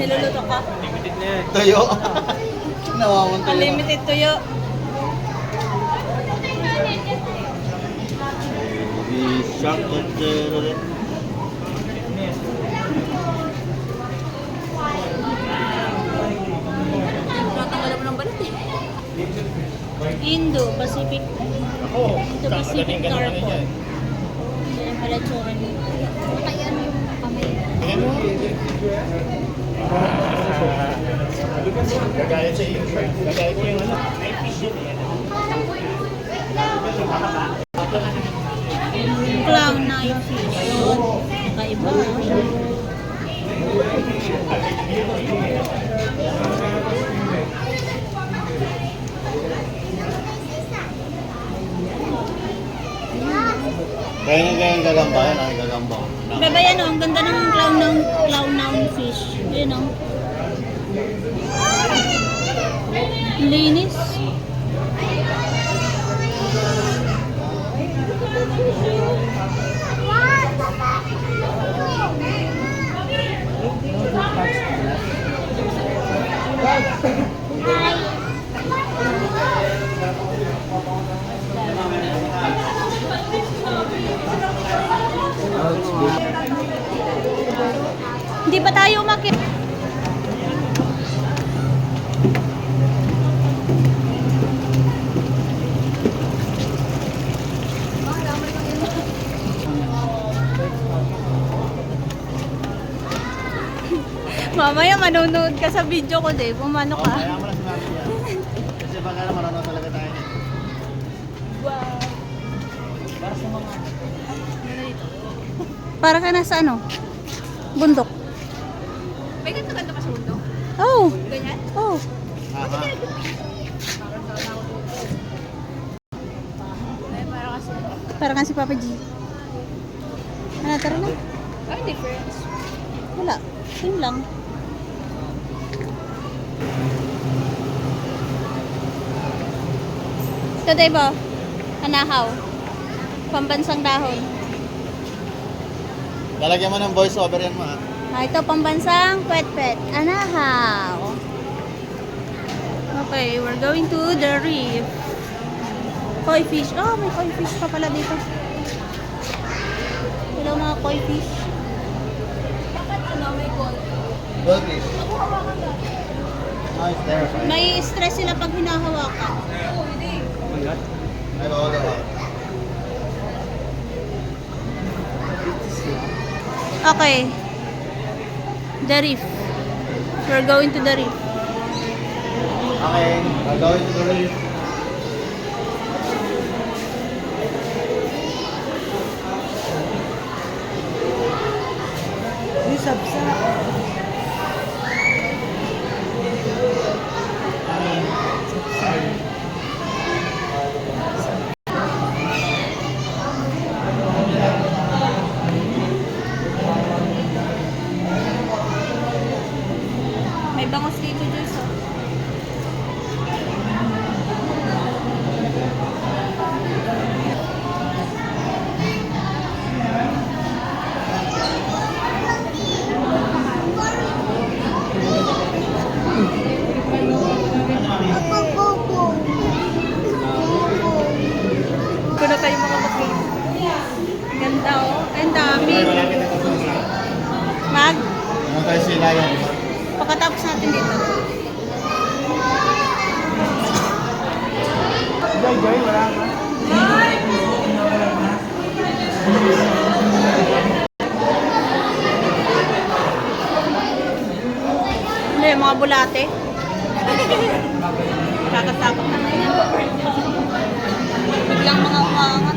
Niluluto ka. Limited na yan. Tuyo. Nawawan tuyo. Unlimited tuyo. The shark that Tatanggalan mo ng balat eh. Indo-Pacific. Ako, Indo-Pacific kagaling ka naman Carpo. yan. Yan pala tsura niya. Kaya ano yung kamay? Tingnan mo. Gagayat sa iyo. Gagayat ko yung ano. Ay, fish yun eh. Clown knife fish. Kakaiba. Kaya nga yung gagamba yan, ang gagamba. Baba yan o, ang ganda ng clown fish. Yun o. Linis. Hindi pa tayo umakyat. Mamaya manonood ka sa video ko, Dave. Pumano ka? Kaya mo na sinabi yan. Kasi baka na manonood talaga tayo. Wow. Para ka nasa ano? Bundok. May ganto-ganto ka sa mundo? Oh. Ganyan? Oh. Aha. Ay, parang kasi... Para ka si Papa G. Ano, tara na. Ay, difference. Wala. Yun lang. Ito, Dave, oh. Anahaw. Pambansang dahon. Lalagyan mo ng voice over yan mo ha. Ah, ito, pambansang pet-pet. Anahaw. Okay, we're going to the reef. Koi fish. Oh, may koi fish pa pala dito. Hello, mga koi fish. Bakit ano, may gold? Goldfish. Nice there. May stress sila pag hinahawakan. Oo, hindi. Ay, bawal daw. Okay. The reef. We're going to the reef. Okay, we're going to the reef. May bangos dito, Diyos. Oh. Puno tayo mga kapit. Ganda, oh. Ang dami. Mag, Ano tayo sila yan? pagkatapos natin dito. Joy, wala ka. Ano yung mga bulate? Kakasakot na na yan. Biglang mga umangat.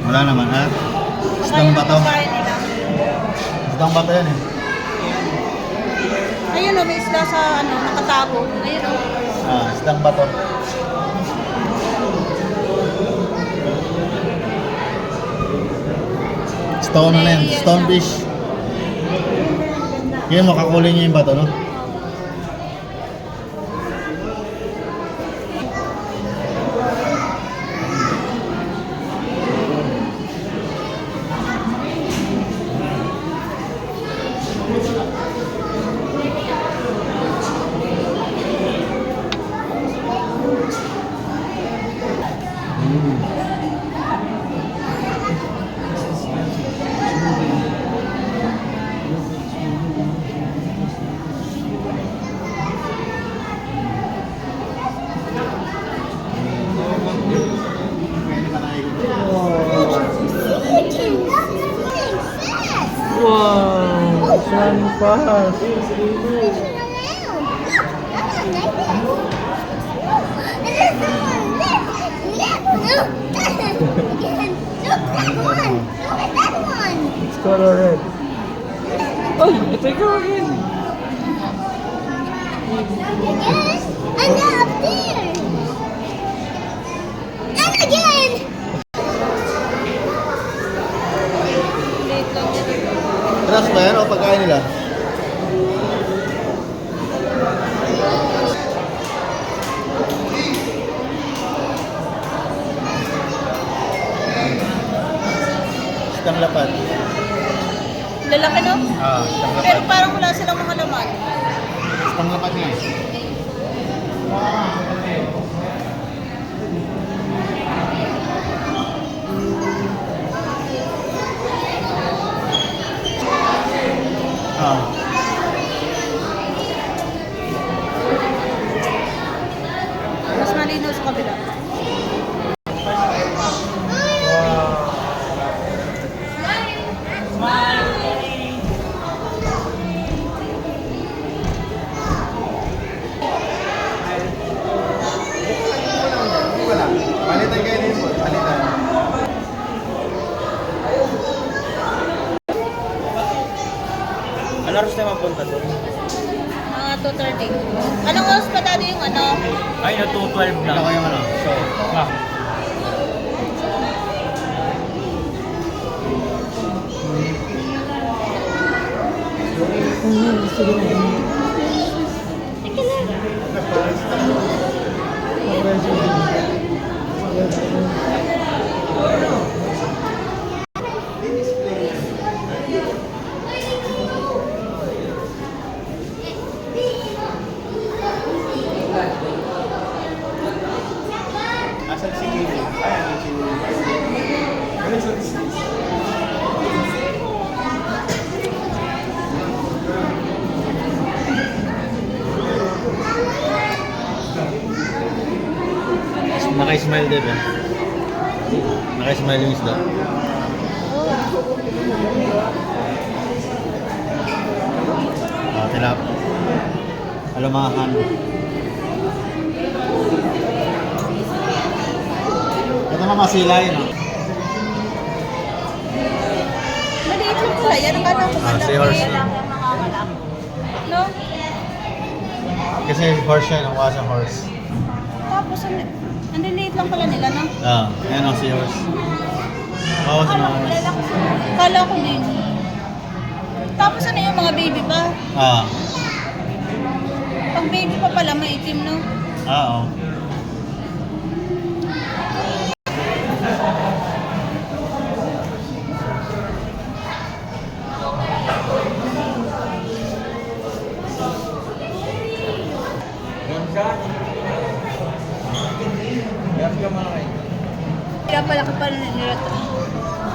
Wala naman ha? Baka Isang yun ang bato. pagkain nila. Isdang bato yan eh. Ayun o, may isda sa ano, nakatago. Ayun o. Isdang bato. Stone na yan, stone fish. Yun, makakulay niya yung bato, no? Wow! Saan pa? It's color red. Oh, ito ikaw again. And up there. And again. Trust ba yan o pagkain nila? Isdang lapat. Lalaki no? Isdang Pero lapat. parang wala silang mga laman. Isdang lapat nga eh. Mas malinaw sa kabila. Wala. Palitan kayo din po. Palitan. Ano oras tayo mapunta doon? Mga 2:30. Anong oras pa dati yung ano? Ay, na 2:12 Ikaw lang. yung ano. So, Asan si Kimi? Ayan, si naka-smile din eh. Naka-smile yung isda. Tilap. Alamahan. Ito naman masila yun. Maliit lang pala. Yan ang alam ko. Seahorse na. No? Kasi horse yan, ang wasa horse. Tapos, ang liliit lang pala nila, no? Ayan ang seahorse. Bawas na horse. Kala ko din. Tapos ano yung mga baby pa? Pag baby pa pala, maitim, no? Oo. Kaya palaki pa rin nila to.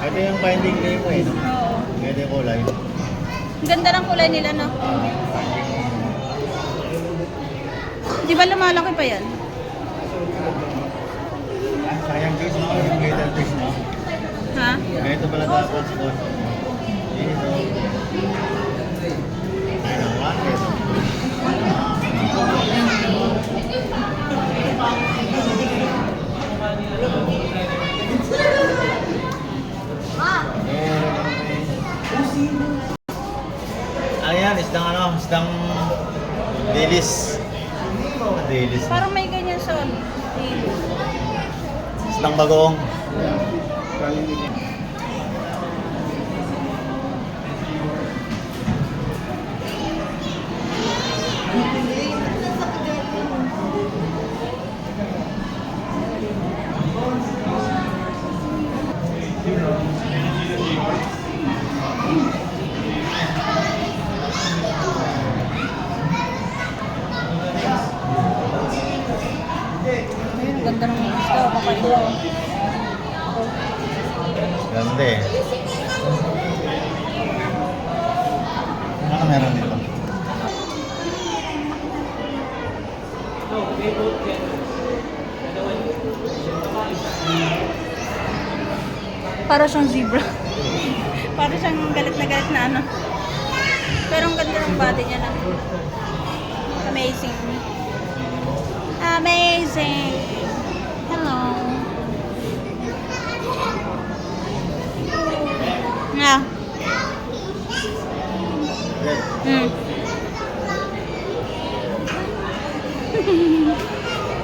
Ito yung binding name ko eh. No? Oo. Ito yung kulay. Ang ganda ng kulay nila, no? Di ba lumalaki pa yan? Sayang guys, no? Yung little fish, no? Ha? Ito pala dapat si Boss. Dito. Ayun ang rocket. isdang dilis. Dilis. Parang may ganyan sa ano. Isdang bagoong. Ayun, ang ganda ng isda. Kakaiba. Ganda eh. Ano meron dito? Para siyang zebra. Para siyang galit na ano. Pero ang ganda ng body niya na. Amazing. Amazing. Hello. Yeah. Mm.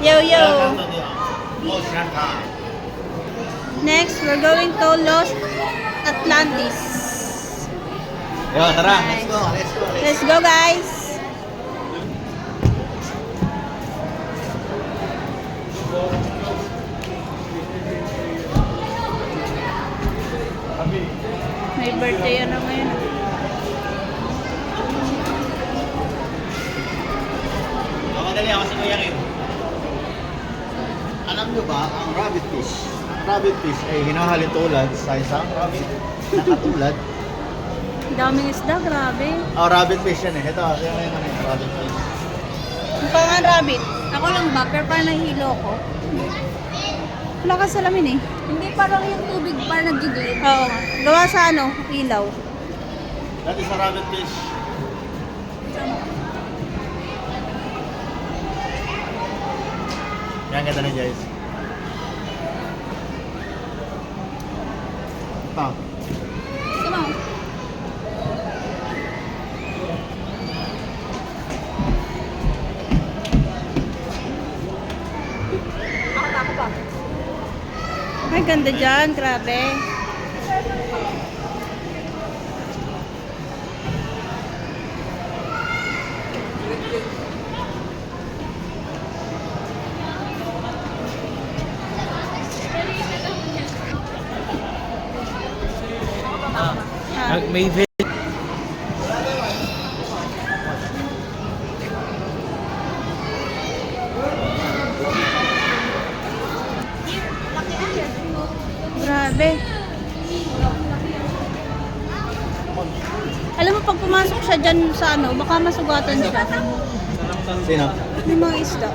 Yo, yo. Next, we're going to Los Atlantis. Yo, tara. Let's go. Let's go. Let's go, guys. May birthday ano ngayon. Madali ako si Kuya Kim. Alam nyo ba, ang rabbit fish ay hinahalin tulad sa isang rabbit na katulad. Daming isda, grabe. Oh, rabbit fish yan eh. Ito, yung rabbit fish. Ang pangan rabbit. Ako lang ba? Pero parang nahihilo ko. Wala ka salamin eh. Hindi parang yung tubig parang nag-glade. Oo. Gawa sa ano? Ilaw. That is a rabbit fish. Yan, ganda na guys. Ito. Come on. Ako pa. Ay, ganda dyan. Grabe. Ah. May Grabe. Alam mo, pag pumasok siya dyan sa ano, baka masugatan siya. Sino? May mga isda.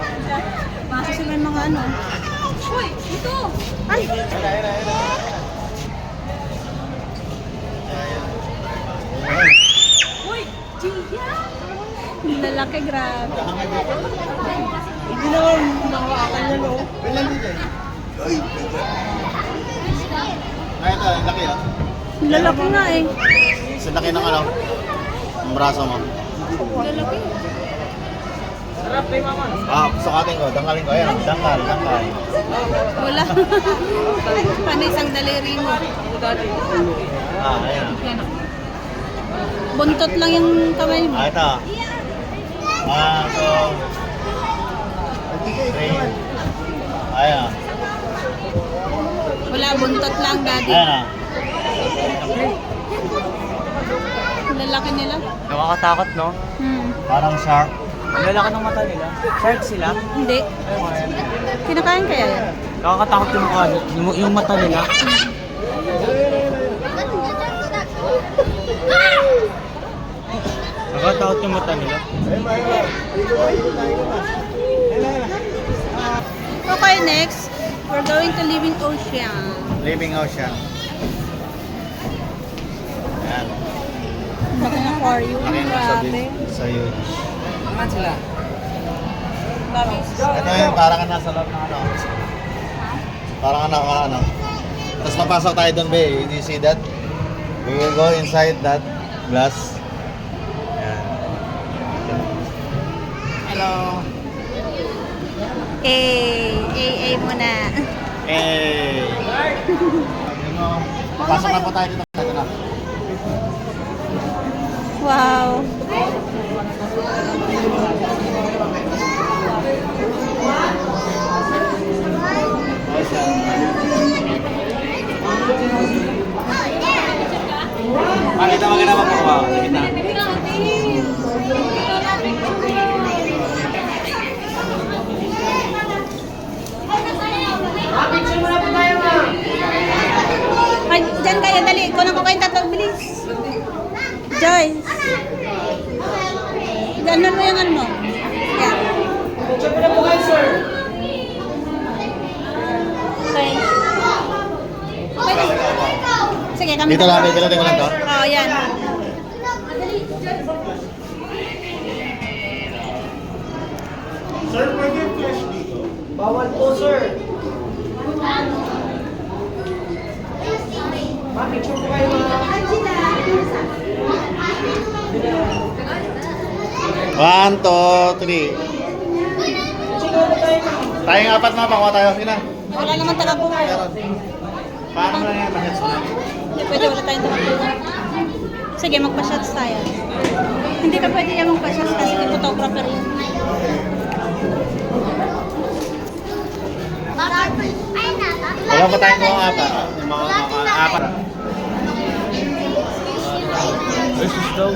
Kasi may mga ano. Uy, ito! Ay! Uy, Gia! Lalaki, grabe. Hindi naman makawakan yan o. Ilan din eh. Ay, ito, laki ah. Lalaki nga eh. Sa laki ng ano, ang braso mo. Lalaki. Ah, sukatin ko, dangkalin ko. Ayan, dangkal. Wala. Ano isang daliri mo? Ah, ayan. Buntot lang yung kamay mo. Ah, ito. Ah, so... 3. Ayan. Wala, buntot lang, daddy. Ayan ah. Lalaki nila. nakakatakot, no? Parang shark. Ang lalaki ng mata nila. Shark sila. Hindi. Kinakain kaya yan? Nakakatakot yung mukha, yung mata nila. Nakakatakot yung mata nila. Okay, next. We're going to Living Ocean. Living ocean. Ayan. Laki ng aquarium. Laki mo Grabe. sa huge. Naman sila. Grabe. Ito yung parang ka nasa loob ng ano. Parang ka naka ano. Tapos papasok tayo doon, be. You see that? We will go inside that glass. Ayan. Hello. muna. Eh. Pasok na po tayo dito. Ito na. Wow. Pakita mo ginawa po ba? Kita. Ay, dyan kayo, dali. Kunan ko kayong tatlo, bilis. Joyce. Ganon mo yung ano mo. Yeah. Okay. Okay. Sige, kami. Dito lang, bibilutin ko lang to. Oo, yan. Bawal po, sir. Picture po kayo mga. 1, 2, 3. Tayong apat mga pakuha tayo. Sige na. Wala naman talaga. Meron. Paano mo lang yan? Bakit sa Hindi pwede, wala tayong talaga. Sige, magpa-shots tayo. Hindi ka pwede yung magpa-shots kasi photographer yun. Wala pa tayong mga apat. Yung mga apat. Versus daw.